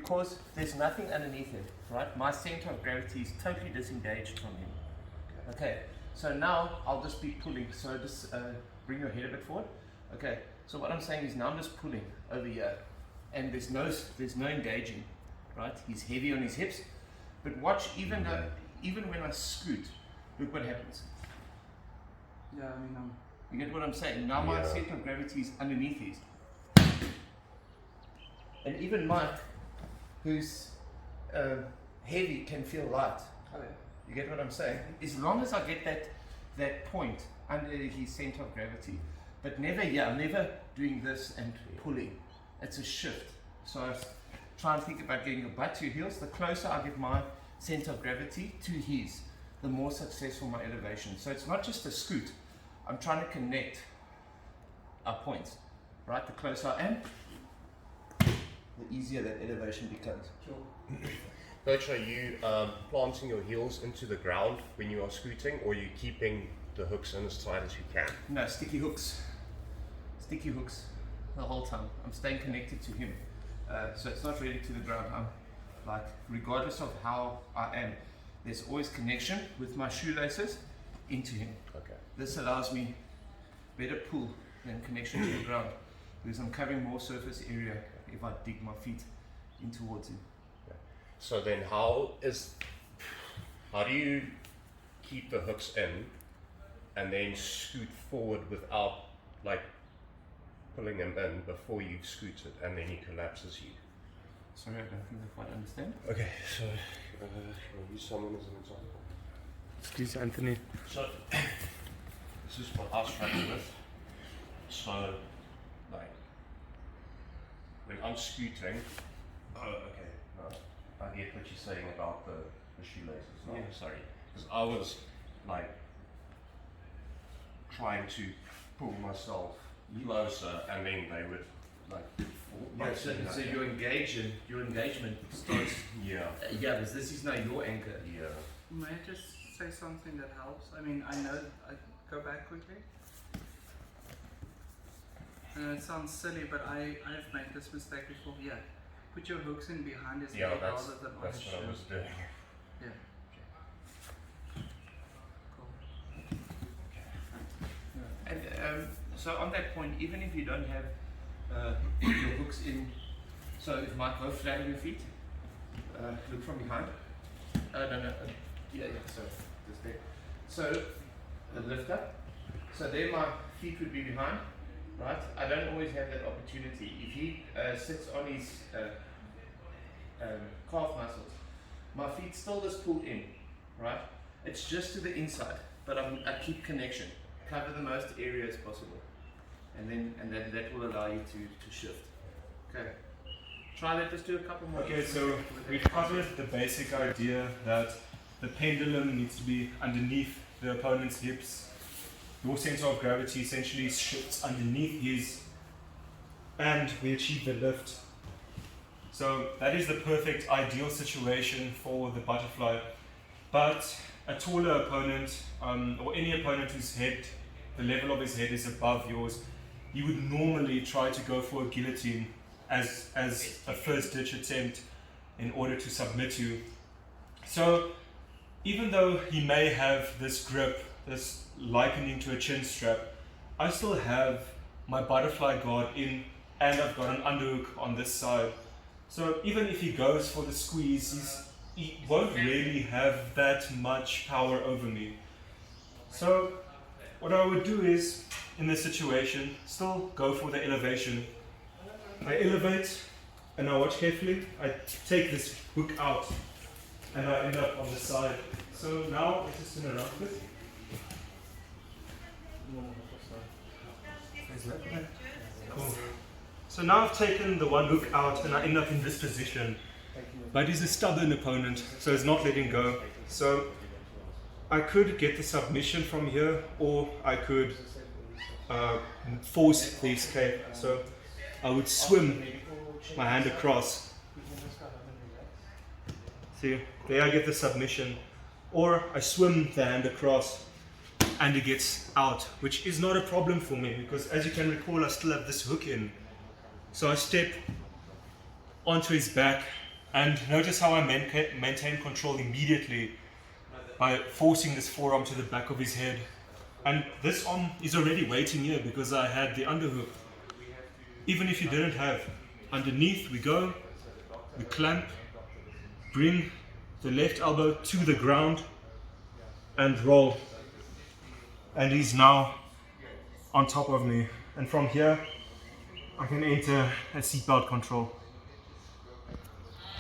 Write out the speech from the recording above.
because there's nothing underneath him, right? My center of gravity is totally disengaged from him. Okay, so now I'll just be pulling. So just bring your head a bit forward. Okay, so what I'm saying is now I'm just pulling over here, and there's no engaging, right? He's heavy on his hips, but watch, even when I scoot, look what happens. Yeah, I mean, you get what I'm saying? Now my center of gravity is underneath these. And even Mike, who's heavy, can feel light. oh yeah. You get what I'm saying? As long as I get that point under his center of gravity, but never never doing this and pulling. It's a shift. So I try and think about getting your butt to your heels. The closer I get my center of gravity to his, the more successful my elevation. So it's not just a scoot. I'm trying to connect our points, right? The closer I am, the easier that elevation becomes. Sure. Coach, are you planting your heels into the ground when you are scooting, or are you keeping the hooks in as tight as you can? No, sticky hooks. Sticky hooks the whole time. I'm staying connected to him. So it's not really to the ground. I'm like, regardless of how I am, there's always connection with my shoelaces into him. Okay. This allows me better pull than connection to the ground, because I'm covering more surface area if I dig my feet in towards him. So then how do you keep the hooks in and then scoot forward without like pulling them in before you've scooted and then he collapses you? Sorry, I don't think I quite understand. Okay, so I'll use someone as an example. Excuse Anthony. So this is what I struggle with. So like when I'm scooting, I get what you're saying about the shoelaces. No, sorry, because I was like trying to pull myself closer, and then they would like. So your engagement starts. Yeah. Because this is now your anchor. Yeah. May I just say something that helps? I mean, I know, I go back quickly. And it sounds silly, but I've made this mistake before. Yeah. Put your hooks in behind his leg rather than on his that's what I was shoe. doing. Yeah. Cool. And so on that point, even if you don't have your hooks in, so if Mike go flat on your feet, look from behind. No. Yeah, so just there. So the lift up. So there my feet would be behind, right? I don't always have that opportunity. If he sits on his calf muscles, my feet still just pull in, right? It's just to the inside, but I keep connection, cover the most area as possible, and then that will allow you to shift. Okay, try that. Just do a couple more. Okay, so we've covered the basic idea that the pendulum needs to be underneath the opponent's hips. Your center of gravity essentially shifts underneath his, and we achieve the lift. So that is the perfect ideal situation for the butterfly. But a taller opponent, or any opponent whose head, the level of his head is above yours, you would normally try to go for a guillotine as a first ditch attempt in order to submit you. So even though he may have this grip, this likening to a chin strap, I still have my butterfly guard in, and I've got an underhook on this side. So even if he goes for the squeeze, he won't really have that much power over me. So what I would do is, in this situation, still go for the elevation. I elevate, and I watch carefully. I take this hook out, and I end up on the side. So now let's just turn around with. Cool. So now I've taken the one hook out and I end up in this position. But he's a stubborn opponent, so he's not letting go. So I could get the submission from here, or I could force the escape. So I would swim my hand across. See, there I get the submission. Or I swim the hand across and it gets out, which is not a problem for me because, as you can recall, I still have this hook in. So I step onto his back And notice how I maintain control immediately by forcing this forearm to the back of his head. And this arm is already waiting here because I had the underhook. Even if you didn't have, underneath we go, we clamp, bring the left elbow to the ground and roll. And he's now on top of me. And from here, I can enter a seatbelt control.